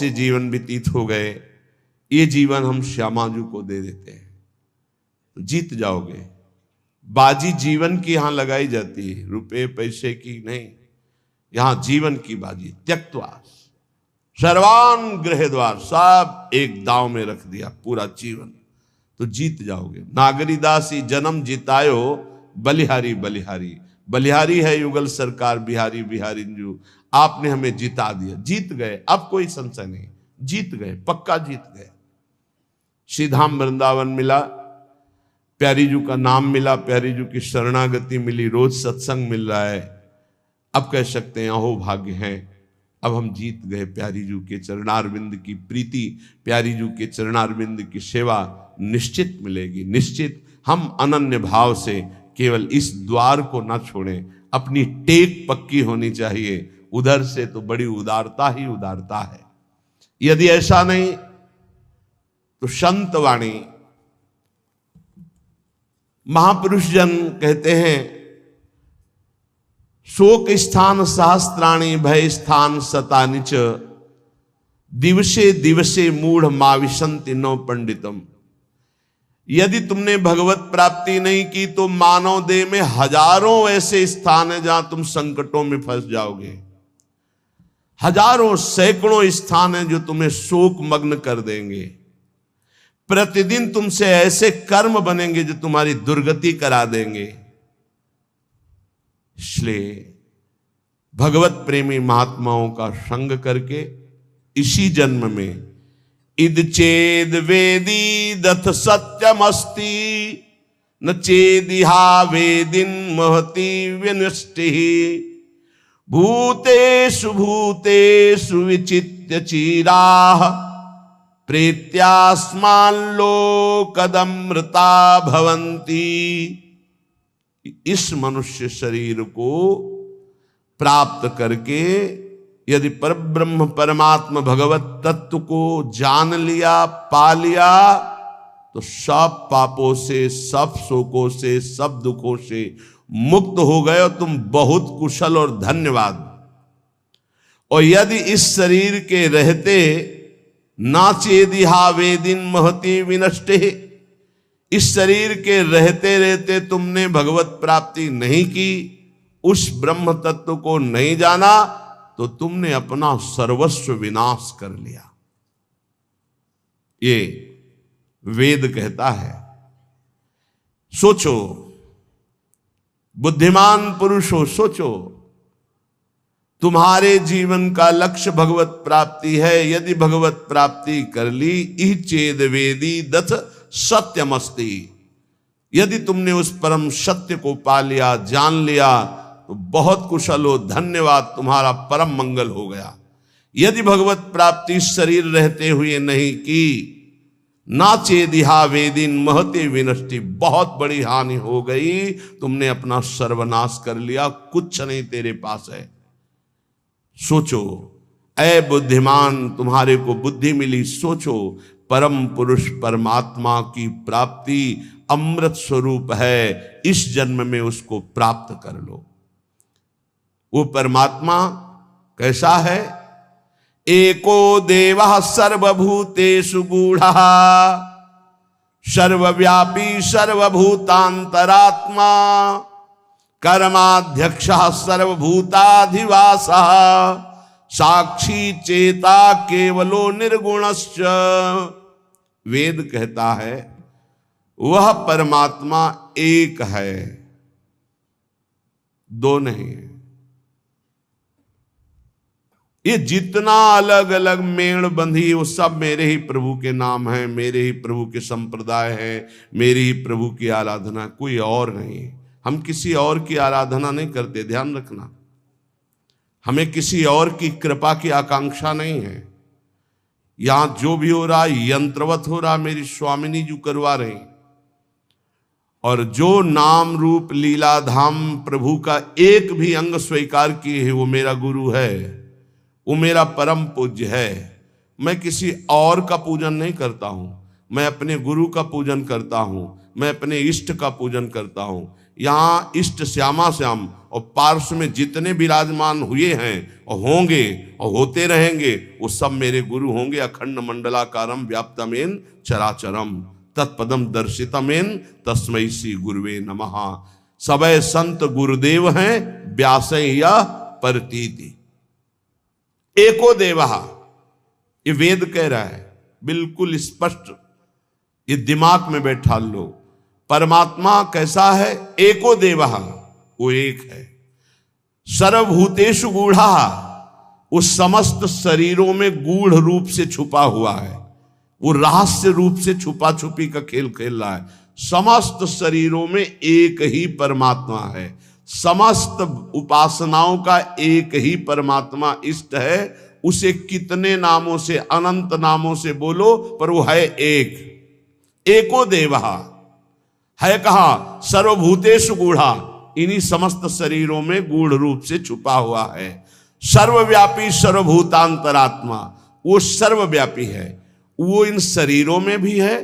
से जीवन व्यतीत हो गए, ये जीवन हम श्यामाजू को दे देते हैं तो जीत जाओगे। बाजी जीवन की यहां लगाई जाती है, रुपए पैसे की नहीं, यहां जीवन की बाजी। त्यक्त्वा सर्वान गृह द्वार, सब एक दांव में रख दिया पूरा जीवन, तो जीत जाओगे। नागरीदासी जन्म जितायो बलिहारी बलिहारी, बलिहारी है युगल सरकार, बिहारी बिहारी जू, आपने हमें जिता दिया, जीत गए, अब कोई संशय नहीं, जीत गए, पक्का जीत गए। श्रीधाम वृंदावन मिला, प्यारी जू का नाम मिला, प्यारी जू की शरणागति मिली, रोज सत्संग मिल रहा है, अब कह सकते हैं अहो भाग्य हैं, अब हम जीत गए। प्यारी जू के चरणारविंद की प्रीति, प्यारी जू के चरणारविंद की सेवा निश्चित मिलेगी, निश्चित। हम अनन्य भाव से केवल इस द्वार को ना छोड़ें, अपनी टेक पक्की होनी चाहिए, उधर से तो बड़ी उदारता ही उदारता है। यदि ऐसा नहीं तो संत वाणी, महापुरुष जन कहते हैं, शोक स्थान सहस्त्राणी भय स्थान शतानिच, दिवसे दिवसे मूढ़ माविशंति नौ पंडितम। यदि तुमने भगवत प्राप्ति नहीं की तो मानव देह में हजारों ऐसे स्थान हैं जहां तुम संकटों में फंस जाओगे, हजारों सैकड़ों स्थान हैं जो तुम्हें शोक मग्न कर देंगे। प्रतिदिन तुमसे ऐसे कर्म बनेंगे जो तुम्हारी दुर्गति करा देंगे। इसलिए भगवत प्रेमी महात्माओं का संग करके इसी जन्म में इद चेद वेदी दथ सत्यमस्ति न चेदिहा वेदिन महति विनष्टि भूतेषु भूतेषु विचित्य चीराः प्रेत्यास्माल्लोकदमृता भवन्ति। इस मनुष्य शरीर को प्राप्त करके यदि परब्रह्म परमात्मा भगवत तत्व को जान लिया, पा लिया, तो सब पापों से, सब शोकों से, सब दुखों से मुक्त हो गए और तुम बहुत कुशल और धन्यवाद। और यदि इस शरीर के रहते ना चेदिहा वेदिन महति विनष्टे, इस शरीर के रहते रहते तुमने भगवत प्राप्ति नहीं की, उस ब्रह्म तत्व को नहीं जाना, तो तुमने अपना सर्वस्व विनाश कर लिया। ये वेद कहता है। सोचो, बुद्धिमान पुरुष हो, सोचो, तुम्हारे जीवन का लक्ष्य भगवत प्राप्ति है। यदि भगवत प्राप्ति कर ली, इह चेद वेदी दथ सत्यमस्ति, यदि तुमने उस परम सत्य को पा लिया, जान लिया, तो बहुत कुशल हो, धन्यवाद, तुम्हारा परम मंगल हो गया। यदि भगवत प्राप्ति शरीर रहते हुए नहीं की, ना चेदिहा वेदिन महते विनष्टि, बहुत बड़ी हानि हो गई, तुमने अपना सर्वनाश कर लिया, कुछ नहीं तेरे पास है। सोचो, ऐ बुद्धिमान, तुम्हारे को बुद्धि मिली, सोचो, परम पुरुष परमात्मा की प्राप्ति अमृत स्वरूप है, इस जन्म में उसको प्राप्त कर लो। वो परमात्मा कैसा है? एको देवः सर्वभूतेषु गूढ़ः सर्वव्यापी सर्वभूतांतरात्मा कर्माध्यक्षः सर्वभूताधिवासः साक्षी चेता केवलो निर्गुणश्च। वेद कहता है वह परमात्मा एक है, दो नहीं है। ये जितना अलग अलग मेड़ बंधी, वो सब मेरे ही प्रभु के नाम हैं, मेरे ही प्रभु के संप्रदाय हैं, मेरी ही प्रभु की आराधना, कोई और नहीं। हम किसी और की आराधना नहीं करते, ध्यान रखना। हमें किसी और की कृपा की आकांक्षा नहीं है। यहां जो भी हो रहा यंत्रवत हो रहा, मेरी स्वामिनी जी करवा रही। और जो नाम रूप लीला धाम प्रभु का एक भी अंग स्वीकार किए है, वो मेरा गुरु है, वो मेरा परम पूज्य है। मैं किसी और का पूजन नहीं करता हूं, मैं अपने गुरु का पूजन करता हूं, मैं अपने इष्ट का पूजन करता हूं। यहाँ इष्ट श्यामा श्याम और पार्श्व में जितने विराजमान हुए हैं और होंगे और होते रहेंगे वो सब मेरे गुरु होंगे। अखंड मंडलाकारम व्याप्तमेन चराचरम तत्पदम दर्शितमेन तस्मै श्री गुरुवे नमः। सबय संत गुरुदेव हैं व्यास या परतीति। एको देवः, ये वेद कह रहा है, बिल्कुल स्पष्ट, ये दिमाग में बैठा लो। परमात्मा कैसा है? एको देवः, वो एक है। सर्वभूतेषु गूढ़ा, उस समस्त शरीरों में गूढ़ रूप से छुपा हुआ है। वो रहस्य रूप से छुपा छुपी का खेल खेल रहा है। समस्त शरीरों में एक ही परमात्मा है। समस्त उपासनाओं का एक ही परमात्मा इष्ट है। उसे कितने नामों से, अनंत नामों से बोलो, पर वो है एक। एको देवः है कहा? सर्वभूतेषु गूढ़ा, इन्हीं समस्त शरीरों में गूढ़ रूप से छुपा हुआ है। सर्वव्यापी सर्वभूतांतरात्मा, वो सर्वव्यापी है। वो इन शरीरों में भी है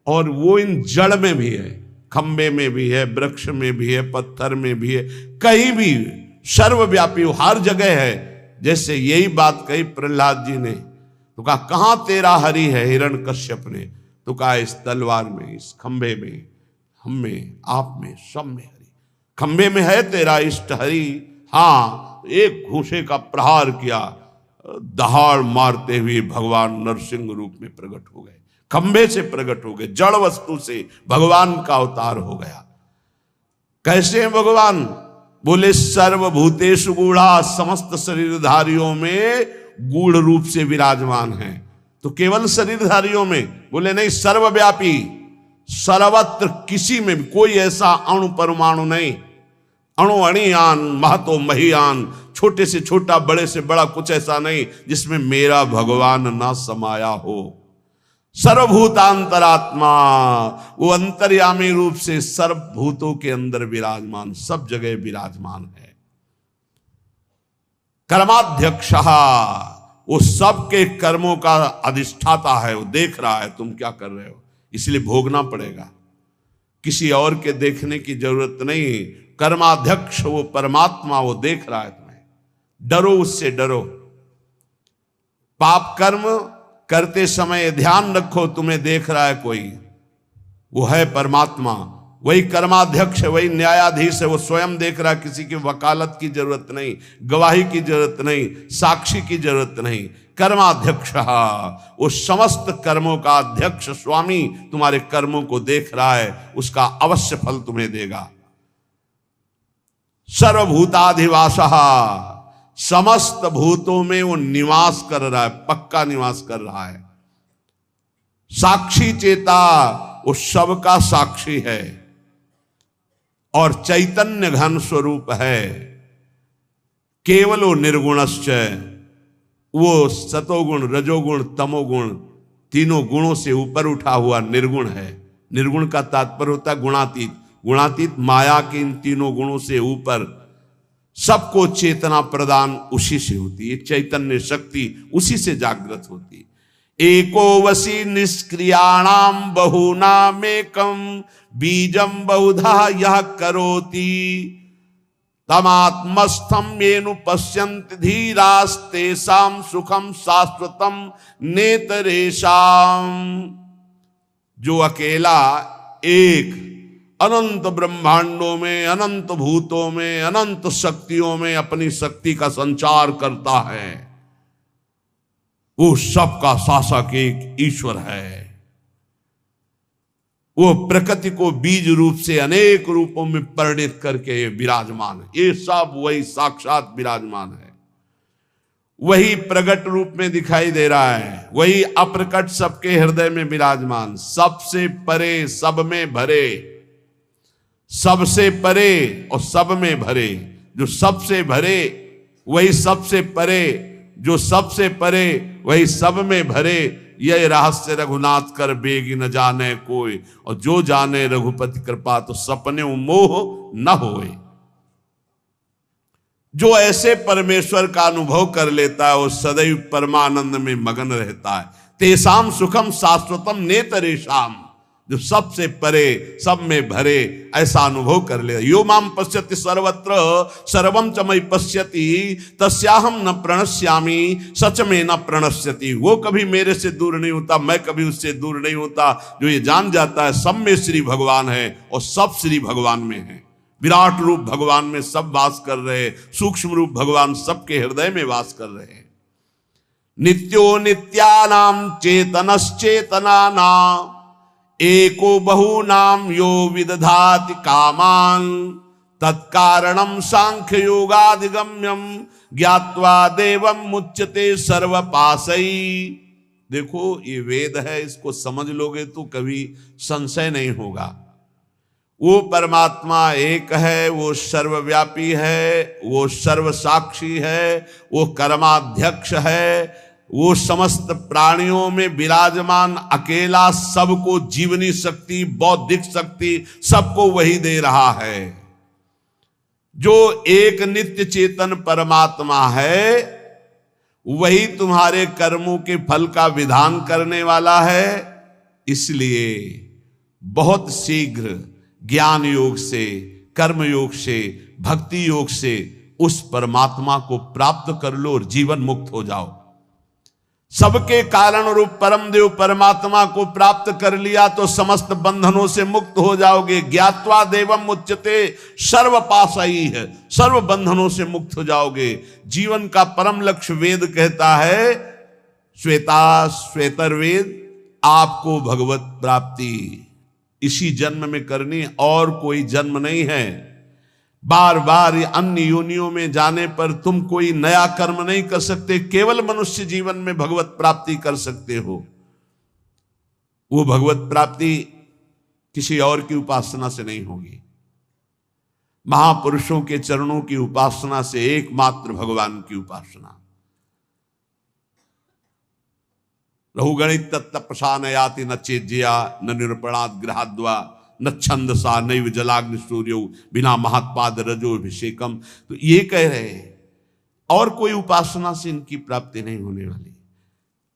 और वो इन जड़ में भी है। खंबे में भी है, वृक्ष में भी है, पत्थर में भी है, कहीं भी सर्वव्यापी, वो हर जगह है। जैसे यही बात कही प्रहलाद जी ने, तो कहा कहां तेरा हरि है? हिरण्यकश्यप ने तो कहा इस तलवार में, इस खंबे में, हम में, आप में, सब में हरि। खंबे में है तेरा इष्ट हरि। हाँ, एक घूंसे का प्रहार किया, दहाड़ मारते हुए भगवान नरसिंह रूप में प्रकट हो गए, खंबे से प्रकट हो गए, जड़ वस्तु से भगवान का अवतार हो गया। कैसे हैं भगवान? बोले सर्वभूतेषु गूढ़ा, समस्त शरीरधारियों में गूढ़ रूप से विराजमान है। तो केवल शरीरधारियों में? बोले नहीं, सर्वव्यापी, सर्वत्र, किसी में भी कोई ऐसा अणु परमाणु नहीं, अणु अणियान, महतो महियान, छोटे से छोटा, बड़े से बड़ा, कुछ ऐसा नहीं जिसमें मेरा भगवान ना समाया हो। सर्वभूतांतरात्मा, वो अंतर्यामी रूप से सर्वभूतों के अंदर विराजमान, सब जगह विराजमान है। कर्माध्यक्ष, वो सबके कर्मों का अधिष्ठाता है। वो देख रहा है तुम क्या कर रहे हो, इसलिए भोगना पड़ेगा। किसी और के देखने की जरूरत नहीं। कर्माध्यक्ष वो परमात्मा, वो देख रहा है तुम्हें। डरो उससे, डरो। पाप कर्म करते समय ध्यान रखो, तुम्हें देख रहा है कोई, वो है परमात्मा। वही कर्माध्यक्ष है, वही न्यायाधीश है। वो स्वयं देख रहा है, किसी की वकालत की जरूरत नहीं, गवाही की जरूरत नहीं, साक्षी की जरूरत नहीं। कर्माध्यक्ष, वो समस्त कर्मों का अध्यक्ष स्वामी तुम्हारे कर्मों को देख रहा है, उसका अवश्य फल तुम्हें देगा। सर्वभूताधिवासः, समस्त भूतों में वो निवास कर रहा है, पक्का निवास कर रहा है। साक्षी चेता, वो सबका साक्षी है और चैतन्य घन स्वरूप है। केवलो निर्गुणश्च, वो सतोगुण, रजोगुण, तमोगुण, तीनों गुणों से ऊपर उठा हुआ निर्गुण है। निर्गुण का तात्पर्य होता है गुणातीत। गुणातीत माया के इन तीनों गुणों से ऊपर, सबको चेतना प्रदान उसी से होती है। चैतन्य शक्ति उसी से जागृत होती है। एको वसी निष्क्रियाणाम बहुनामेकम बीजम बहुधा यह करोति तमात्मस्थम येनु पश्यन्ति धीरास्तेषां सुखम शाश्वतम नेतरेषाम। जो अकेला एक अनंत ब्रह्मांडों में, अनंत भूतों में, अनंत शक्तियों में अपनी शक्ति का संचार करता है, वो सबका शासक एक ईश्वर है। वो प्रकृति को बीज रूप से अनेक रूपों में परिणित करके विराजमान है। ये सब वही साक्षात विराजमान है, वही प्रकट रूप में दिखाई दे रहा है, वही अप्रकट सबके हृदय में विराजमान, सबसे परे, सब में भरे, सबसे परे और सब में भरे। जो सबसे भरे वही सबसे परे, जो सबसे परे वही सब में भरे। यह रहस्य रघुनाथ कर बेगी न जाने कोई, और जो जाने रघुपति कृपा तो सपने मोह न होए। जो ऐसे परमेश्वर का अनुभव कर लेता है वो सदैव परमानंद में मगन रहता है। तेसाम सुखम शाश्वतम नेतरेषाम, जो सबसे परे, सब में भरे, ऐसा अनुभव कर ले। यो माम पश्यति सर्वत्र सर्वम च मयि पश्यति तस्याहम न प्रणश्यामि सच में न प्रणश्यति। वो कभी मेरे से दूर नहीं होता, मैं कभी उससे दूर नहीं होता। जो ये जान जाता है सब में श्री भगवान है और सब श्री भगवान में है। विराट रूप भगवान में सब वास कर रहे, सूक्ष्म रूप भगवान सबके हृदय में वास कर रहे हैं। नित्यो नित्यानाम चेतनश्चेतनानाम एको बहुनाम यो विदधाति कामान तत्कारणम सांख्य योगाधिगम्यम ज्ञात्वा देवम मुच्यते सर्वपासई। देखो ये वेद है, इसको समझ लोगे तो कभी संशय नहीं होगा। वो परमात्मा एक है, वो सर्वव्यापी है, वो सर्वसाक्षी है, वो कर्माध्यक्ष है, वो समस्त प्राणियों में विराजमान अकेला सबको जीवनी शक्ति, बौद्धिक शक्ति सबको वही दे रहा है। जो एक नित्य चेतन परमात्मा है वही तुम्हारे कर्मों के फल का विधान करने वाला है। इसलिए बहुत शीघ्र ज्ञान योग से, कर्म योग से, भक्ति योग से उस परमात्मा को प्राप्त कर लो और जीवन मुक्त हो जाओ। सबके कारण रूप परम देव परमात्मा को प्राप्त कर लिया तो समस्त बंधनों से मुक्त हो जाओगे। ज्ञात्वा देवम मुच्यते सर्व पासई है, सर्व बंधनों से मुक्त हो जाओगे। जीवन का परम लक्ष्य वेद कहता है, श्वेता श्वेतर्वेद, आपको भगवत प्राप्ति इसी जन्म में करनी, और कोई जन्म नहीं है। बार बार अन्य योनियों में जाने पर तुम कोई नया कर्म नहीं कर सकते, केवल मनुष्य जीवन में भगवत प्राप्ति कर सकते हो। वो भगवत प्राप्ति किसी और की उपासना से नहीं होगी, महापुरुषों के चरणों की उपासना से, एकमात्र भगवान की उपासना। रहुगणित तत्तपसा न याति न चेज्या न निरूपणात् गृहाद्वा न छंदसा नैव जलाग्नि सूर्यो बिना महत्पाद रजोभिषेकम। तो ये कह रहे हैं और कोई उपासना से इनकी प्राप्ति नहीं होने वाली।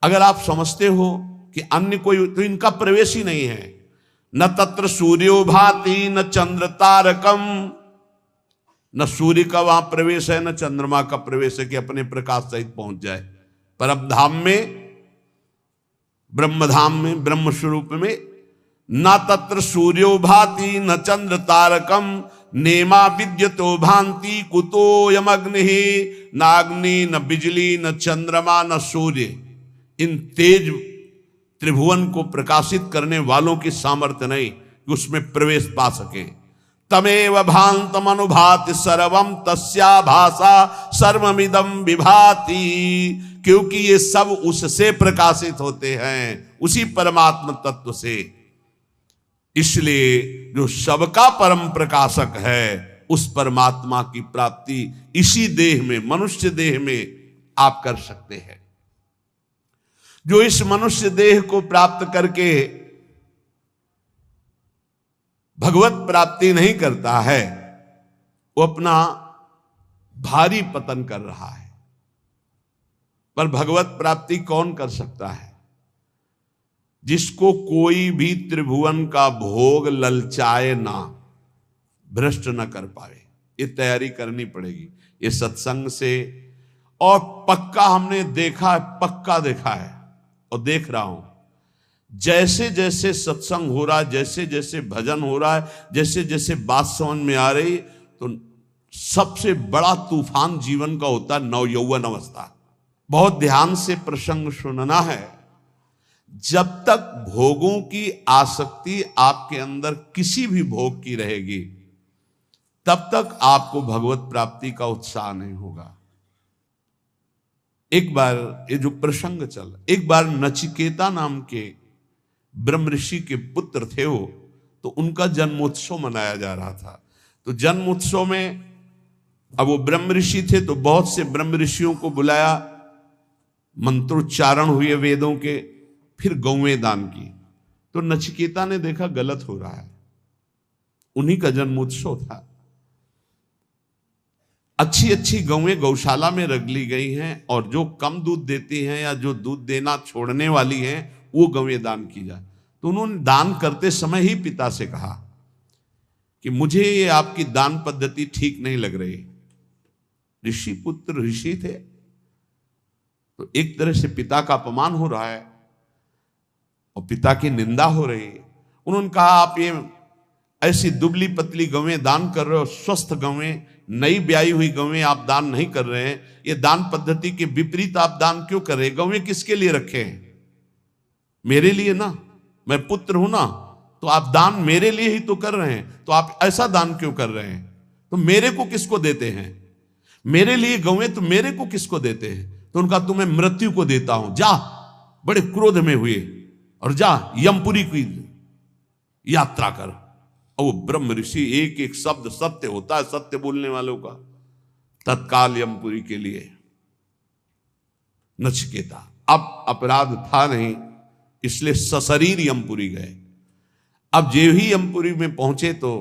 अगर आप समझते हो कि अन्य कोई, तो इनका प्रवेश ही नहीं है। न तत्र सूर्यो भाति न चंद्र तारकम, न सूर्य का वहां प्रवेश है न चंद्रमा का प्रवेश है कि अपने प्रकाश सहित पहुंच जाए परम धाम में, ब्रह्मधाम में, ब्रह्म स्वरूप में। न तत्र सूर्यो भाति न चंद्र तारकम नेमा विद्यतो भांति कुतोयम अग्नि नाग्नि न बिजली न चंद्रमा न सूर्य। इन तेज त्रिभुवन को प्रकाशित करने वालों की सामर्थ्य नहीं कि उसमें प्रवेश पा सके। तमेव भांतम अनुभाति सर्वम तस्या भाषा सर्वमिदं विभाति। क्योंकि ये सब उससे प्रकाशित होते हैं, उसी परमात्मा तत्व से। इसलिए जो सबका परम प्रकाशक है उस परमात्मा की प्राप्ति इसी देह में, मनुष्य देह में आप कर सकते हैं। जो इस मनुष्य देह को प्राप्त करके भगवत प्राप्ति नहीं करता है वो अपना भारी पतन कर रहा है। पर भगवत प्राप्ति कौन कर सकता है? जिसको कोई भी त्रिभुवन का भोग ललचाए ना, भ्रष्ट ना कर पाए। ये तैयारी करनी पड़ेगी ये सत्संग से। और पक्का हमने देखा, पक्का देखा है और देख रहा हूं, जैसे जैसे सत्संग हो रहा है, जैसे जैसे भजन हो रहा है, जैसे जैसे बात समझ में आ रही, तो सबसे बड़ा तूफान जीवन का होता है नव यौवन अवस्था। बहुत ध्यान से प्रसंग सुनना है। जब तक भोगों की आसक्ति आपके अंदर किसी भी भोग की रहेगी तब तक आपको भगवत प्राप्ति का उत्साह नहीं होगा। एक बार ये जो प्रसंग चल, एक बार नचिकेता नाम के ब्रह्म ऋषि के पुत्र थे वो, तो उनका जन्मोत्सव मनाया जा रहा था। तो जन्मोत्सव में अब वो ब्रह्म ऋषि थे तो बहुत से ब्रह्म ऋषियों को बुलाया, मंत्रोच्चारण हुए वेदों के, फिर गौवें दान की। तो नचिकेता ने देखा गलत हो रहा है, उन्हीं का जन्मोत्सव था। अच्छी अच्छी गौवें गौशाला में रख ली गई हैं और जो कम दूध देती हैं या जो दूध देना छोड़ने वाली हैं वो गौवें दान की जाए। तो उन्होंने दान करते समय ही पिता से कहा कि मुझे ये आपकी दान पद्धति ठीक नहीं लग रही। ऋषि पुत्र ऋषि थे, तो एक तरह से पिता का अपमान हो रहा है और पिता की निंदा हो रही है। उन्होंने कहा आप ये ऐसी दुबली पतली गवें दान कर रहे हो, स्वस्थ गवें, नई ब्याई हुई गवें आप दान नहीं कर रहे हैं। ये दान पद्धति के विपरीत आप दान क्यों कर रहे हैं? गवें किसके लिए रखे हैं? मेरे लिए ना, मैं पुत्र हूं ना, तो आप दान मेरे लिए ही तो कर रहे हैं, तो आप ऐसा दान क्यों कर रहे हैं? तो मेरे को किसको देते हैं? मेरे लिए गवें तो मेरे को किसको देते हैं? तो उनका तुम्हें मृत्यु को देता हूं, जा। बड़े क्रोध में हुए और जा यमपुरी की यात्रा कर। और वो ब्रह्म ऋषि, एक एक शब्द सत्य होता है सत्य बोलने वालों का। तत्काल यमपुरी के लिए नचिकेता, अब अपराध था नहीं, इसलिए सशरीर यमपुरी गए। अब जे ही यमपुरी में पहुंचे तो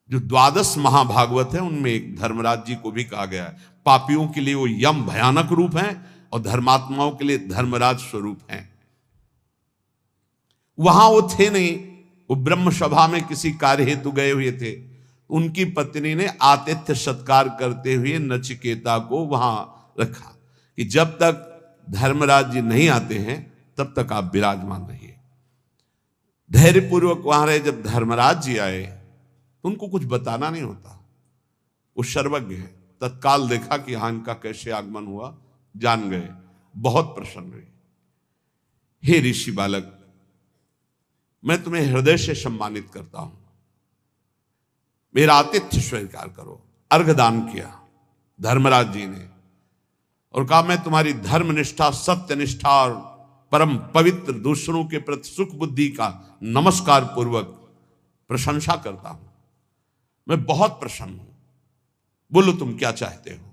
जो 12 महाभागवत है उनमें एक धर्मराज जी को भी कहा गया है। पापियों के लिए वो यम भयानक रूप है और धर्मात्माओं के लिए धर्मराज स्वरूप है। वहां वो थे नहीं, वो ब्रह्म सभा में किसी कार्य हेतु गए हुए थे। उनकी पत्नी ने आतिथ्य सत्कार करते हुए नचिकेता को वहां रखा कि जब तक धर्मराज जी नहीं आते हैं तब तक आप विराजमान रहिए। धैर्यपूर्वक वहां रहे। जब धर्मराज जी आए तो उनको कुछ बताना नहीं होता, वो सर्वज्ञ है। तत्काल देखा कि हाँ इनका कैसे आगमन हुआ, जान गए, बहुत प्रसन्न हुए। हे ऋषि बालक, मैं तुम्हें हृदय से सम्मानित करता हूं, मेरा आतिथ्य स्वीकार करो। अर्घदान किया धर्मराज जी ने और कहा मैं तुम्हारी धर्मनिष्ठा, सत्यनिष्ठा और परम पवित्र दूसरों के प्रति सुख बुद्धि का नमस्कार पूर्वक प्रशंसा करता हूं। मैं बहुत प्रसन्न हूं, बोलो तुम क्या चाहते हो?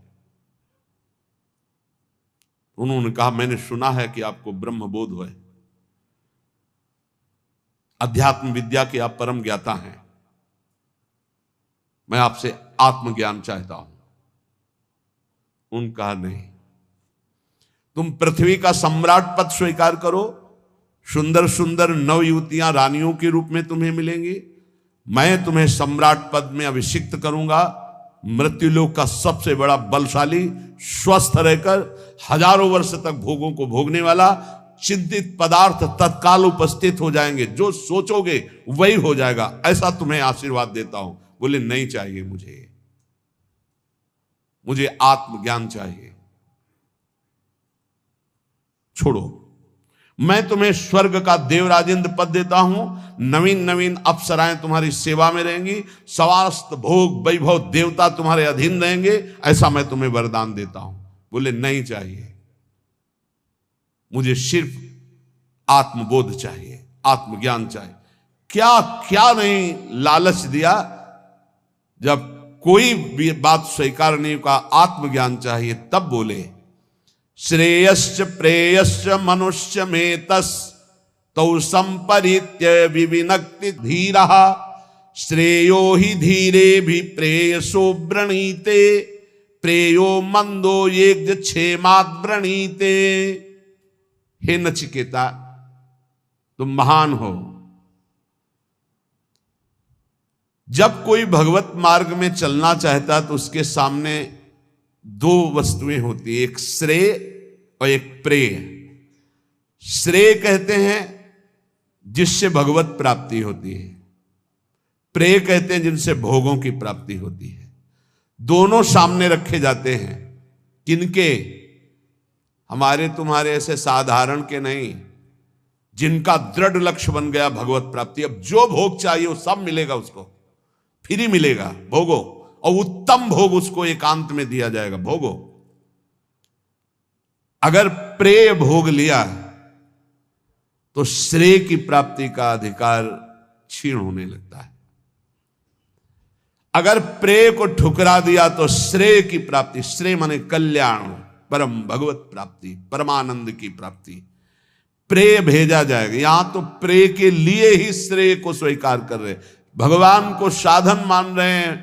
उन्होंने कहा मैंने सुना है कि आपको ब्रह्म बोध है, अध्यात्म विद्या के आप परम ज्ञाता हैं, मैं आपसे आत्मज्ञान चाहता हूं। उनका नहीं, तुम पृथ्वी का सम्राट पद स्वीकार करो, सुंदर सुंदर नवयुवतियां रानियों के रूप में तुम्हें मिलेंगी, मैं तुम्हें सम्राट पद में अभिषिक्त करूंगा। मृत्युलोक का सबसे बड़ा बलशाली, स्वस्थ रहकर हजारों वर्ष तक भोगों को भोगने वाला, चिंतित पदार्थ तत्काल उपस्थित हो जाएंगे, जो सोचोगे वही हो जाएगा, ऐसा तुम्हें आशीर्वाद देता हूं। बोले नहीं चाहिए, मुझे आत्मज्ञान चाहिए, छोड़ो। मैं तुम्हें स्वर्ग का देवराजेंद्र पद देता हूं, नवीन नवीन अप्सराएं तुम्हारी सेवा में रहेंगी, समस्त भोग वैभव देवता तुम्हारे अधीन रहेंगे, ऐसा मैं तुम्हें वरदान देता हूं। बोले नहीं चाहिए, मुझे सिर्फ आत्मबोध चाहिए, आत्मज्ञान चाहिए। क्या क्या नहीं लालच दिया। जब कोई भी बात स्वीकार नहीं का, आत्मज्ञान चाहिए, तब बोले श्रेयश्च प्रेयश्च मनुष्य में तस् तौ संपरित्य विविनक्ति धीरः श्रेयो ही धीरे भी प्रेयसो व्रणीते प्रेयो मंदो यज्ञ क्षेमात् व्रणीते। हे नचिकेता, तुम महान हो। जब कोई भगवत मार्ग में चलना चाहता तो उसके सामने दो वस्तुएं होती है, एक श्रेय और एक प्रेय। श्रेय कहते हैं जिससे भगवत प्राप्ति होती है, प्रेय कहते हैं जिनसे भोगों की प्राप्ति होती है। दोनों सामने रखे जाते हैं। किनके? हमारे तुम्हारे ऐसे साधारण के नहीं, जिनका दृढ़ लक्ष्य बन गया भगवत प्राप्ति। अब जो भोग चाहिए वो सब मिलेगा, उसको फ्री मिलेगा, भोगो, और उत्तम भोग उसको एकांत में दिया जाएगा, भोगो। अगर प्रेय भोग लिया तो श्रेय की प्राप्ति का अधिकार क्षीण होने लगता है। अगर प्रेय को ठुकरा दिया तो श्रेय की प्राप्ति, श्रेय माने कल्याण, परम भगवत प्राप्ति, परमानंद की प्राप्ति, प्रेय भेजा जाएगा। यहां तो प्रेय के लिए ही श्रेय को स्वीकार कर रहे, भगवान को साधन मान रहे हैं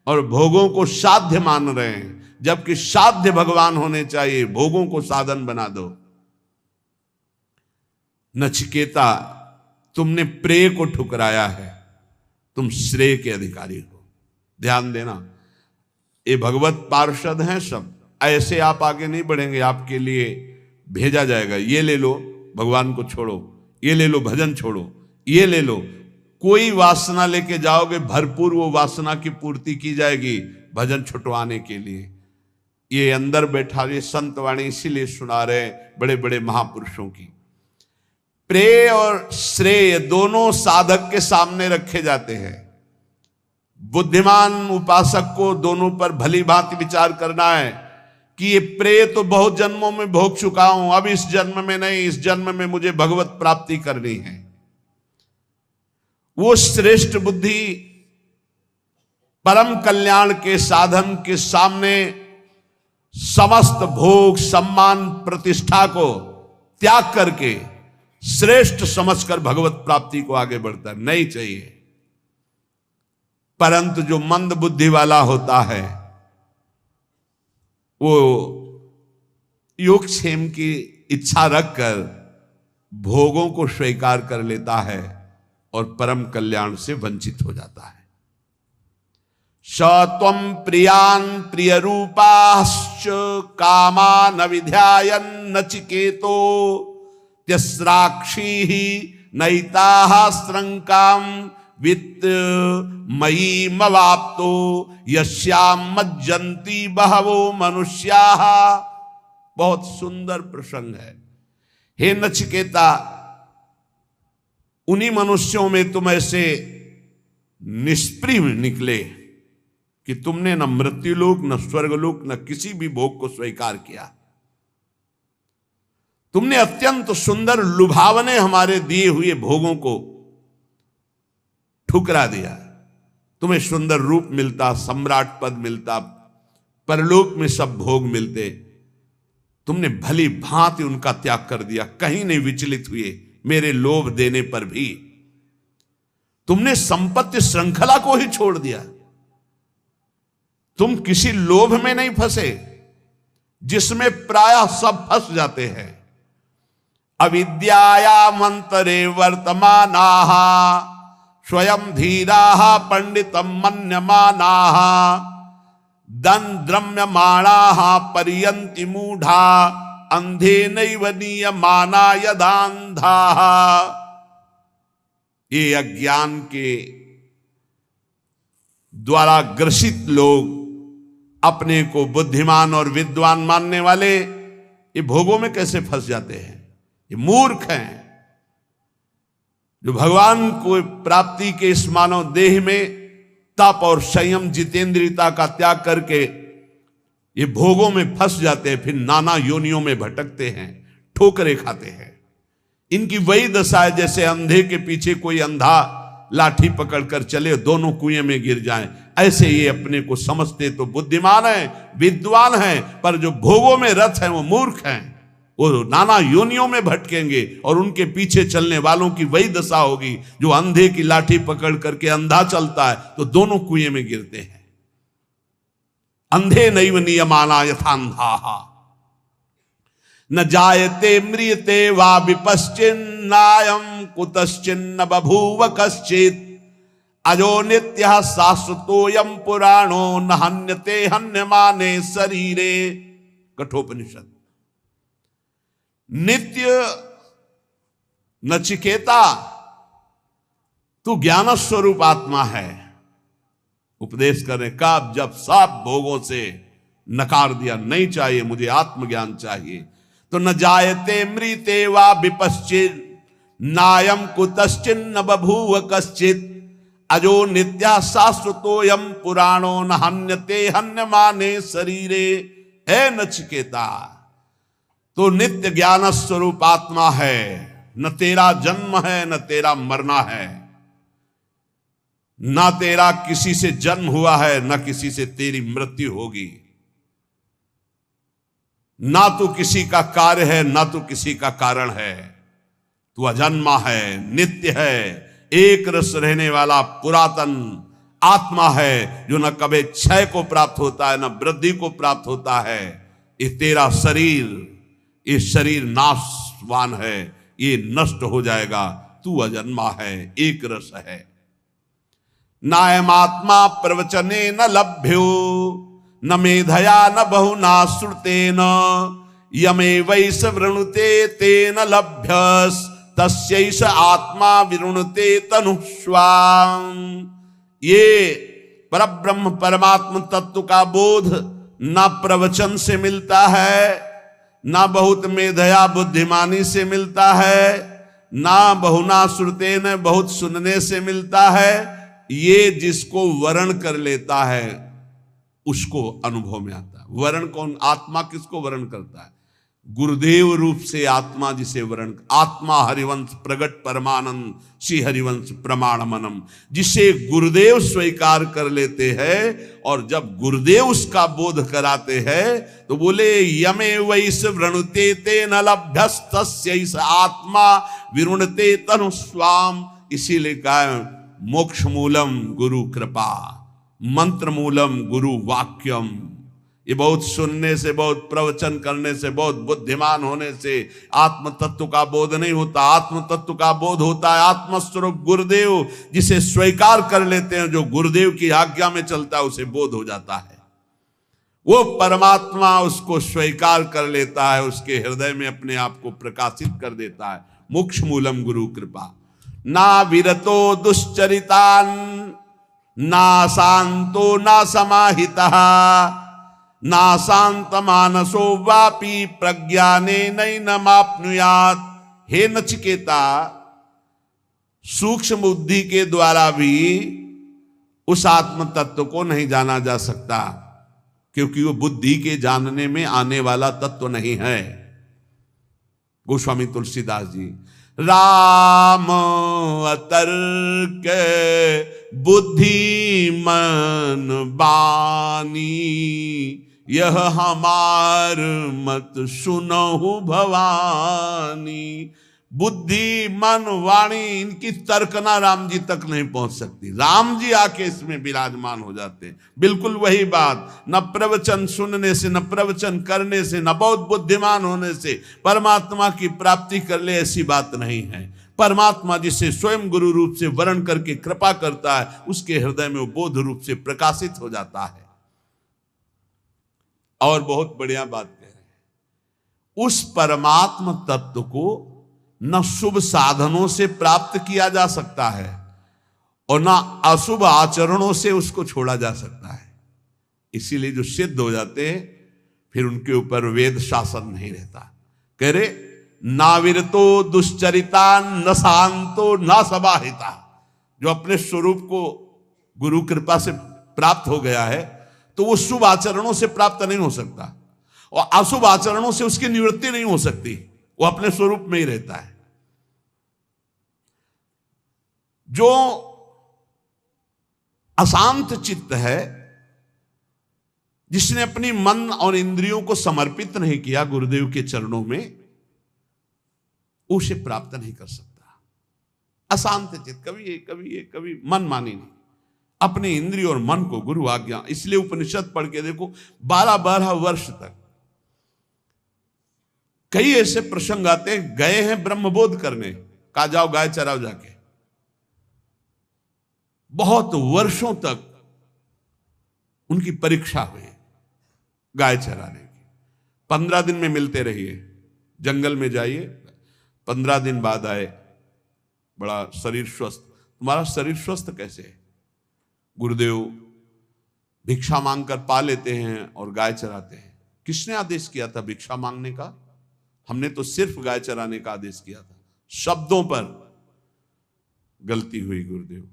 और भोगों को साध्य मान रहे हैं, जबकि साध्य भगवान होने चाहिए, भोगों को साधन बना दो। नचिकेता, तुमने प्रेय को ठुकराया है, तुम श्रेय के अधिकारी हो। ध्यान देना, ये भगवत पार्षद हैं सब, ऐसे आप आगे नहीं बढ़ेंगे, आपके लिए भेजा जाएगा, ये ले लो भगवान को छोड़ो, ये ले लो भजन छोड़ो, ये ले लो। कोई वासना लेके जाओगे, भरपूर वो वासना की पूर्ति की जाएगी भजन छुटवाने के लिए। ये अंदर बैठा, ये संत वाणी इसीलिए सुना रहे बड़े बड़े महापुरुषों की। प्रेय और श्रेय दोनों साधक के सामने रखे जाते हैं। बुद्धिमान उपासक को दोनों पर भली भांति विचार करना है कि ये प्रेय तो बहुत जन्मों में भोग चुका हूं, अब इस जन्म में नहीं, इस जन्म में मुझे भगवत प्राप्ति करनी है। वो श्रेष्ठ बुद्धि परम कल्याण के साधन के सामने समस्त भोग सम्मान प्रतिष्ठा को त्याग करके श्रेष्ठ समझकर भगवत प्राप्ति को आगे बढ़ता नहीं चाहिए। परंतु जो मंद बुद्धि वाला होता है वो योगक्षेम की इच्छा रखकर भोगों को स्वीकार कर लेता है और परम कल्याण से वंचित हो जाता है। त्वं प्रियान प्रिय रूपाश्च कामान विध्यायन नचिकेतो त्यस्राक्षी नैताः स्रंकाम वित्त मयी मवाप्तो यस्याम मज्जन्ति बहवो मनुष्याः। बहुत सुंदर प्रसंग है। हे नचिकेता, उन्हीं मनुष्यों में तुम ऐसे निष्प्रिय निकले कि तुमने न मृत्युलोक न स्वर्गलोक न किसी भी भोग को स्वीकार किया। तुमने अत्यंत सुंदर लुभावने हमारे दिए हुए भोगों को ठुकरा दिया। तुम्हें सुंदर रूप मिलता, सम्राट पद मिलता, परलोक में सब भोग मिलते, तुमने भली भांति उनका त्याग कर दिया, कहीं नहीं विचलित हुए मेरे लोभ देने पर भी। तुमने संपत्ति श्रृंखला को ही छोड़ दिया। तुम किसी लोभ में नहीं फंसे जिसमें प्रायः सब फंस जाते हैं। अविद्याया मंतरे वर्तमानाः स्वयं धीराः पंडितम मन्यमानाः द्रम्यमाणाः पर्यन्ति मूढ़ा अंधे नैव नीयमाना यदान्धाः। ये अज्ञान के द्वारा ग्रसित लोग, अपने को बुद्धिमान और विद्वान मानने वाले, ये भोगों में कैसे फंस जाते हैं। ये मूर्ख हैं जो भगवान को प्राप्ति के इस मानव देह में तप और संयम जितेंद्रियता का त्याग करके ये भोगों में फंस जाते हैं, फिर नाना योनियों में भटकते हैं, ठोकरें खाते हैं। इनकी वही दशा है जैसे अंधे के पीछे कोई अंधा लाठी पकड़कर चले, दोनों कुएं में गिर जाएं। ऐसे ये अपने को समझते तो बुद्धिमान हैं, विद्वान हैं, पर जो भोगों में रत हैं वो मूर्ख हैं। वो नाना योनियों में भटकेंगे और उनके पीछे चलने वालों की वही दशा होगी जो अंधे की लाठी पकड़ करके अंधा चलता है तो दोनों कुएं में गिरते हैं। अंधे नैव नियमाना यथान्धाः न जायते म्रियते वा विपश्चिन्नायं कुतश्चिन्न बभूव कश्चित् अजो नित्यः शाश्वतोऽयं पुराणो न हन्यते हन्यमाने शरीरे। कठोपनिषद। नित्य नचिकेता, तू ज्ञान स्वरूप आत्मा है। उपदेश करने का जब सब भोगों से नकार दिया, नहीं चाहिए मुझे आत्मज्ञान चाहिए, तो न जायते मृते वा विपश्चित् नायम कुतश्चिन्न बभूव कश्चित् अजो नित्या शाश्वतोऽयं पुराणो न हन्यते हन्यमाने शरीरे। हे नचिकेता, तो नित्य ज्ञान स्वरूप आत्मा है, न तेरा जन्म है न तेरा मरना है, ना तेरा किसी से जन्म हुआ है न किसी से तेरी मृत्यु होगी, ना तू किसी का कार्य है ना तू किसी का कारण है। तू अजन्मा है, नित्य है, एक रस रहने वाला पुरातन आत्मा है जो न कभी क्षय को प्राप्त होता है न वृद्धि को प्राप्त होता है। ये तेरा शरीर, ये शरीर नाशवान है, ये नष्ट हो जाएगा। तू अजन्मा है, एक रस है। नायमात्मा प्रवचने न लभ्यो न मेधया न बहुना श्रुतेन यमे वैस वृणुते तेन लभ्यस तस्यैष आत्मा विरुणते तनुष्वाम। ये परब्रह्म परमात्म तत्व का बोध ना प्रवचन से मिलता है, ना बहुत मेधया बुद्धिमानी से मिलता है, ना बहुना श्रुते न बहुत सुनने से मिलता है। ये जिसको वर्ण कर लेता है उसको अनुभव में आता है। वर्ण कौन? आत्मा किसको वर्ण करता है? गुरुदेव रूप से आत्मा जिसे वर्ण, आत्मा हरिवंश प्रगट परमानंद श्री हरिवंश प्रमाणमनम, जिसे गुरुदेव स्वीकार कर लेते हैं। और जब गुरुदेव उसका बोध कराते हैं तो बोले यमे वैस वृणुते तेन लभ्यस्तस्यैष आत्मा विरुणते तनुस्वाम। इसीलिए कहा मोक्ष मूलम गुरु कृपा, मंत्र मूलम गुरु वाक्यम। ये बहुत सुनने से, बहुत प्रवचन करने से, बहुत बुद्धिमान होने से आत्म तत्व का बोध नहीं होता। आत्म तत्व का बोध होता है आत्मस्वरूप गुरुदेव जिसे स्वीकार कर लेते हैं। जो गुरुदेव की आज्ञा में चलता है उसे बोध हो जाता है। वो परमात्मा उसको स्वीकार कर लेता है, उसके हृदय में अपने आप को प्रकाशित कर देता है। मोक्ष मूलम गुरु कृपा। ना विरतो दुश्चरितान ना शांतो ना समाहिता ना शांत मानसो वापी प्रज्ञाने नैनमाप्नुयात्। हे नचिकेता, सूक्ष्म बुद्धि के द्वारा भी उस आत्म तत्व को नहीं जाना जा सकता, क्योंकि वो बुद्धि के जानने में आने वाला तत्व नहीं है। गोस्वामी तुलसीदास जी, राम अतर्क बुद्धि मन बानी यह हमार मत सुनहु भवानी। बुद्धि मन वाणी इनकी तर्कना राम जी तक नहीं पहुंच सकती। राम जी आके इसमें विराजमान हो जाते हैं। बिल्कुल वही बात, न प्रवचन सुनने से, न प्रवचन करने से, न बहुत बुद्धिमान होने से परमात्मा की प्राप्ति कर ले, ऐसी बात नहीं है। परमात्मा जिसे स्वयं गुरु रूप से वर्ण करके कृपा करता है, उसके हृदय में वो बोध रूप से प्रकाशित हो जाता है। और बहुत बढ़िया बात कह रहे हैं, उस परमात्म तत्व को न शुभ साधनों से प्राप्त किया जा सकता है और न अशुभ आचरणों से उसको छोड़ा जा सकता है। इसीलिए जो सिद्ध हो जाते हैं फिर उनके ऊपर वेद शासन नहीं रहता। कह रहे नाविरतो दुश्चरिता न शांतो न समाहिता। जो अपने स्वरूप को गुरु कृपा से प्राप्त हो गया है तो वो शुभ आचरणों से प्राप्त नहीं हो सकता और अशुभ आचरणों से उसकी निवृत्ति नहीं हो सकती। वो अपने स्वरूप में ही रहता है। जो अशांत चित्त है, जिसने अपनी मन और इंद्रियों को समर्पित नहीं किया गुरुदेव के चरणों में, उसे प्राप्त नहीं कर सकता। अशांत चित्त, कभी मन मानी नहीं, अपने इंद्रिय और मन को गुरु आज्ञा। इसलिए उपनिषद पढ़ के देखो, 12-12 वर्ष तक कई ऐसे प्रसंग आते हैं, गए हैं ब्रह्मबोध करने, कहा जाओ गाय चराओ जाके। बहुत वर्षों तक उनकी परीक्षा हुई गाय चराने की। 15 दिन में मिलते रहिए, जंगल में जाइए, 15 दिन बाद आए, बड़ा शरीर स्वस्थ। तुम्हारा शरीर स्वस्थ कैसे है? गुरुदेव भिक्षा मांगकर पा लेते हैं और गाय चराते हैं। किसने आदेश किया था भिक्षा मांगने का? हमने तो सिर्फ गाय चराने का आदेश किया था। शब्दों पर गलती हुई। गुरुदेव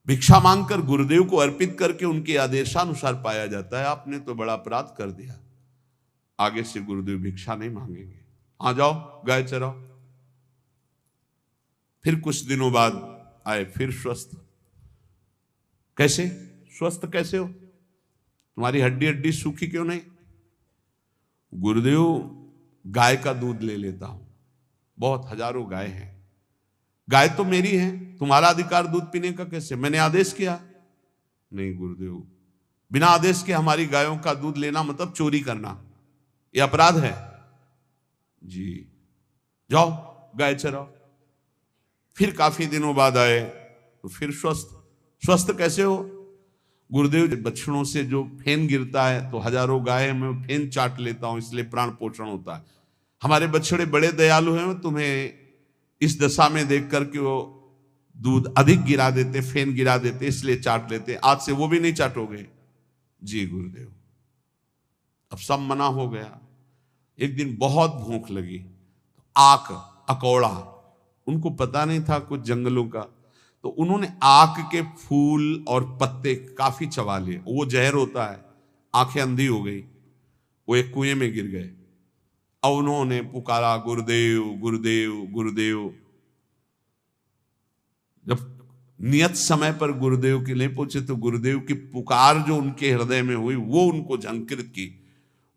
भिक्षा मांगकर गुरुदेव को अर्पित करके उनके आदेशानुसार पाया जाता है। आपने तो बड़ा अपराध कर दिया। आगे से गुरुदेव भिक्षा नहीं मांगेंगे, आ जाओ गाय चराओ। फिर कुछ दिनों बाद आए, फिर स्वस्थ। कैसे स्वस्थ कैसे हो? तुम्हारी हड्डी हड्डी सूखी क्यों नहीं? गुरुदेव गाय का दूध ले लेता हूं, बहुत हजारों गाय हैं, गाय तो मेरी है, तुम्हारा अधिकार दूध पीने का कैसे? मैंने आदेश किया। नहीं गुरुदेव, बिना आदेश के हमारी गायों का दूध लेना मतलब चोरी करना, यह अपराध है। जी जाओ गाय चराओ। फिर काफी दिनों बाद आए तो फिर स्वस्थ कैसे हो? गुरुदेव, बछड़ों से जो फेन गिरता है तो हजारों गाय मैं फेन चाट लेता हूं, इसलिए प्राण पोषण होता है। हमारे बछड़े बड़े दयालु हैं, तुम्हें इस दशा में देख करके वो दूध अधिक गिरा देते, फेन गिरा देते, इसलिए चाट लेते। आज से वो भी नहीं चाटोगे? जी गुरुदेव। अब सब मना हो गया। एक दिन बहुत भूख लगी, आक अकौड़ा, उनको पता नहीं था कुछ जंगलों का, तो उन्होंने आक के फूल और पत्ते काफी चबा लिए। वो जहर होता है, आंखें अंधी हो गई, वो एक कुएं में गिर गए। और उन्होंने पुकारा गुरुदेव गुरुदेव गुरुदेव। जब नियत समय पर गुरुदेव के लिए पहुंचे तो गुरुदेव की पुकार जो उनके हृदय में हुई वो उनको झंकृत की।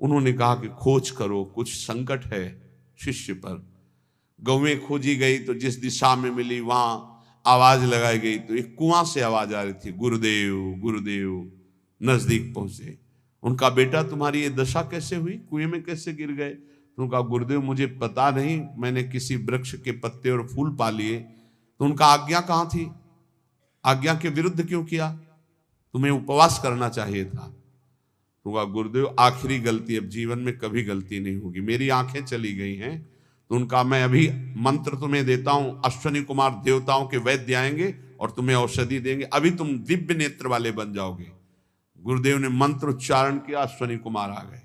उन्होंने कहा कि खोज करो, कुछ संकट है शिष्य पर। गौएं खोजी गई तो जिस दिशा में मिली वहां आवाज लगाई गई तो एक कुआं से आवाज आ रही थी, गुरुदेव गुरुदेव। नजदीक पहुंचे, उनका बेटा तुम्हारी ये दशा कैसे हुई, कुएं में कैसे गिर गए? तो उनका गुरुदेव मुझे पता नहीं, मैंने किसी वृक्ष के पत्ते और फूल पा लिए। तो उनका आज्ञा कहाँ थी? आज्ञा के विरुद्ध क्यों किया? तुम्हें उपवास करना चाहिए था। तो गुरुदेव आखिरी गलती, अब जीवन में कभी गलती नहीं होगी, मेरी आंखें चली गई हैं। तो उनका मैं अभी मंत्र तुम्हें देता हूं, अश्वनी कुमार देवताओं के वैद्य आएंगे और तुम्हें औषधि देंगे, अभी तुम दिव्य नेत्र वाले बन जाओगे। गुरुदेव ने मंत्र उच्चारण किया, अश्वनी कुमार आ गए।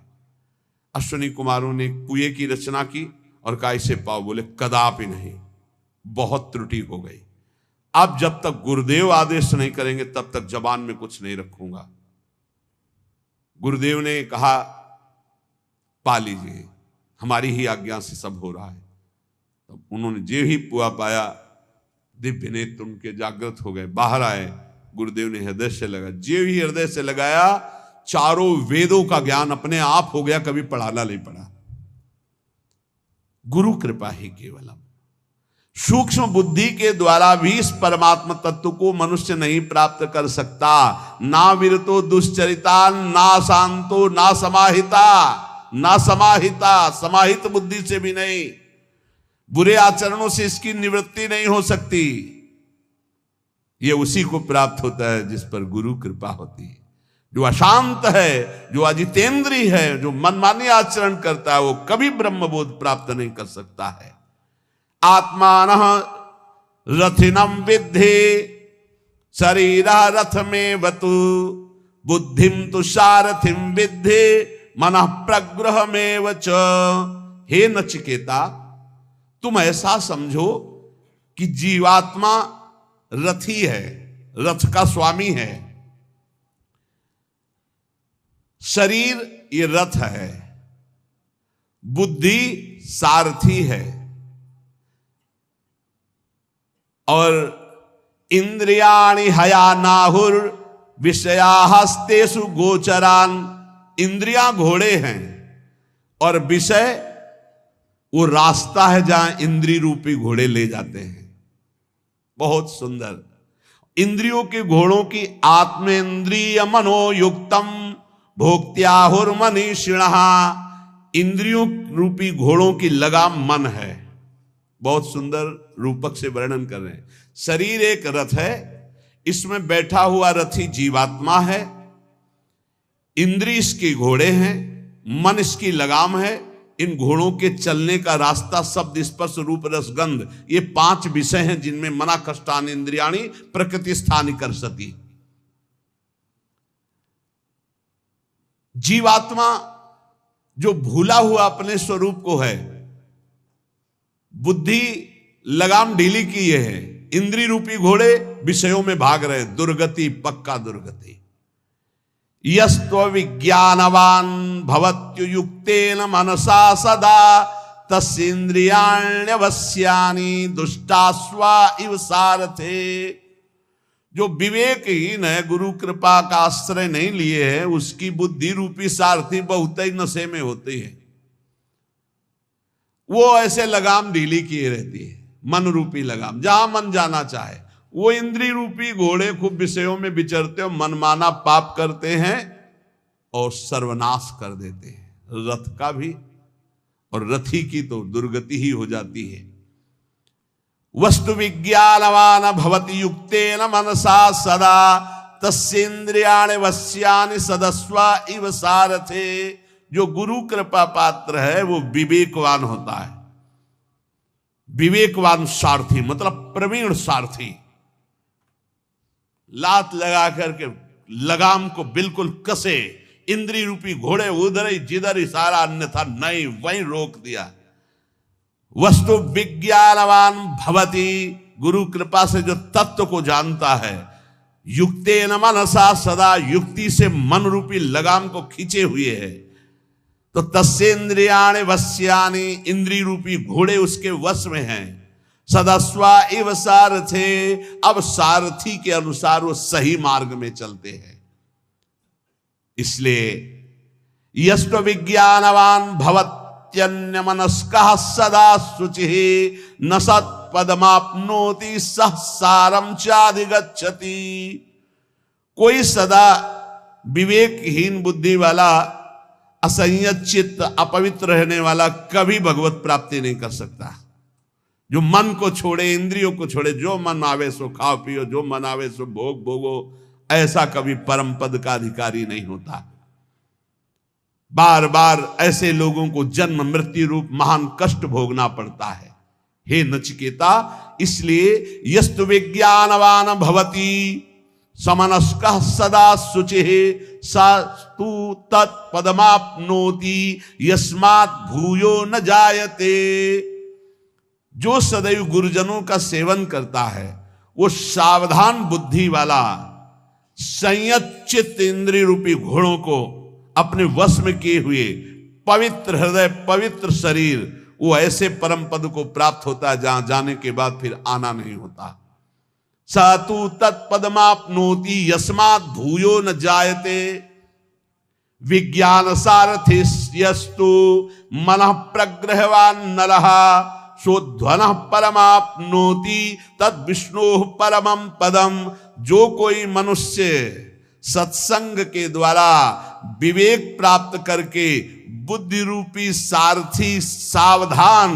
अश्वनी कुमारों ने कुएं की रचना की और कहा इसे पाओ। बोले कदापि नहीं, बहुत त्रुटि हो गई। अब जब तक गुरुदेव आदेश नहीं करेंगे तब तक जबान में कुछ नहीं रखूंगा। गुरुदेव ने कहा पा लीजिए, हमारी ही आज्ञा से सब हो रहा है। तब उन्होंने जे ही पुआ पाया, दिव्य नेत्र उनके जागृत हो गए, बाहर आए। गुरुदेव ने हृदय से लगा, जे ही हृदय से लगाया, चारों वेदों का ज्ञान अपने आप हो गया, कभी पढ़ाना नहीं पड़ा। गुरु कृपा ही केवलम। सूक्ष्म बुद्धि के द्वारा भी इस परमात्मा तत्व को मनुष्य नहीं प्राप्त कर सकता। ना विरतो दुश्चरिता, ना शांतो, ना समाहिता, ना समाहिता, समाहित बुद्धि से भी नहीं। बुरे आचरणों से इसकी निवृत्ति नहीं हो सकती। यह उसी को प्राप्त होता है जिस पर गुरु कृपा होती है। जो अशांत है, जो अजितेंद्रीय है, जो मनमानी आचरण करता है, वो कभी ब्रह्मबोध प्राप्त नहीं कर सकता है। आत्मानः रथिनम विद्धि शरीरा रथ में वतु बुद्धिम तु सारथिम विद्धि मनः प्रग्रह में वच। हे नचिकेता, तुम ऐसा समझो कि जीवात्मा रथी है, रथ का स्वामी है। शरीर ये रथ है, बुद्धि सारथी है, और इंद्रियाणि हयानाहुर विषयास्तेषु गोचरान। इंद्रियां घोड़े हैं और विषय वो रास्ता है जहां इंद्रिय रूपी घोड़े ले जाते हैं। बहुत सुंदर। इंद्रियों के घोड़ों की आत्मेन्द्रिय मनोयुक्तम भोक्त्याहुर्मनीषिणः। इंद्रियों रूपी घोड़ों की लगाम मन है। बहुत सुंदर रूपक से वर्णन कर रहे हैं। शरीर एक रथ है, इसमें बैठा हुआ रथी जीवात्मा है, इंद्रिय इसके घोड़े हैं, मन इसकी लगाम है। इन घोड़ों के चलने का रास्ता शब्द स्पर्श रूप रसगंध, ये 5 विषय हैं जिनमें मना कष्टान इंद्रियाणी प्रकृति स्थानी कर सती। जीवात्मा जो भूला हुआ अपने स्वरूप को है, बुद्धि लगाम ढीली की है, इंद्रिय रूपी घोड़े विषयों में भाग रहे, दुर्गति, पक्का दुर्गति। यस्त्व विज्ञानवान भवत्युयुक्तेन मनसा सदा तस्येन्द्रियाण्यवस्यानि दुष्टास्वा इव सारथे। जो विवेकहीन है, गुरु कृपा का आश्रय नहीं लिए है, उसकी बुद्धि रूपी सारथी बहुत ही नशे में होती है। वो ऐसे लगाम ढीली किए रहती है, मन रूपी लगाम, जहां मन जाना चाहे। वो इंद्रिय रूपी घोड़े खूब विषयों में विचरते और मनमाना पाप करते हैं और सर्वनाश कर देते हैं, रथ का भी और रथी की तो दुर्गति ही हो जाती है। वस्तु विज्ञानवान भवति युक्तेन मनसा सदा तस्येन्द्रियाणि वश्यानि सदस्वा इव सारथे। जो गुरु कृपा पात्र है वो विवेकवान होता है। विवेकवान सारथी मतलब प्रवीण सारथी, लात लगा करके लगाम को बिल्कुल कसे, इंद्रिय रूपी घोड़े उधर ही जिधर इशारा अन्यथा नहीं वहीं रोक दिया। वस्तु विज्ञानवान भवति, गुरु कृपा से जो तत्व को जानता है, युक्तेन मनसा सदा, युक्ति से मन रूपी लगाम को खींचे हुए है, तो तस्येन्द्रियाणि वश्यानि, इंद्रिय रूपी घोड़े उसके वश में हैं, सदस्वा इव सारथे, अब सारथी के अनुसार वो सही मार्ग में चलते हैं। इसलिए यस्त्व विज्ञानवान भवत्यन्य मनस्कः सदा शुचिः न सत्पदमाप्नोति सह सारम चाधिगच्छति। कोई सदा विवेकहीन बुद्धि वाला, असंयत चित्त, अपवित्र रहने वाला कभी भगवत प्राप्ति नहीं कर सकता। जो मन को छोड़े, इंद्रियों को छोड़े, जो मन आवे सो खाओ पियो, जो मन आवे सो भोग भोगो, ऐसा कभी परम पद का अधिकारी नहीं होता। बार बार ऐसे लोगों को जन्म मृत्यु रूप महान कष्ट भोगना पड़ता है। हे नचिकेता, इसलिए यस्तु विज्ञानवान भवति समनस्कः सदा शुचिः सस्तु तत्पदमाप्नोति यस्मात् भूयो न जायते। जो सदैव गुरुजनों का सेवन करता है वो सावधान बुद्धि वाला, संयत चित्त इंद्रिय रूपी घोड़ों को अपने वश में किए हुए, पवित्र हृदय पवित्र शरीर, वो ऐसे परम पद को प्राप्त होता है जहां जाने के बाद फिर आना नहीं होता। सातु तत्पदमाप्नोति यस्मात् भूयो न जायते। विज्ञान सारथिस्तु मनः प्रग्रहवान नरः सोध्वनः परमाप्नोति तद विष्णोः परमं पदम। जो कोई मनुष्य सत्संग के द्वारा विवेक प्राप्त करके बुद्धि रूपी सारथी, सावधान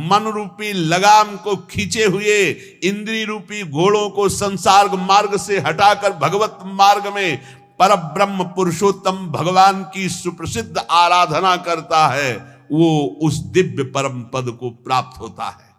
मन रूपी लगाम को खींचे हुए इंद्रिय रूपी घोड़ों को संसार मार्ग से हटाकर भगवत मार्ग में पर ब्रह्म पुरुषोत्तम भगवान की सुप्रसिद्ध आराधना करता है, वो उस दिव्य परम पद को प्राप्त होता है।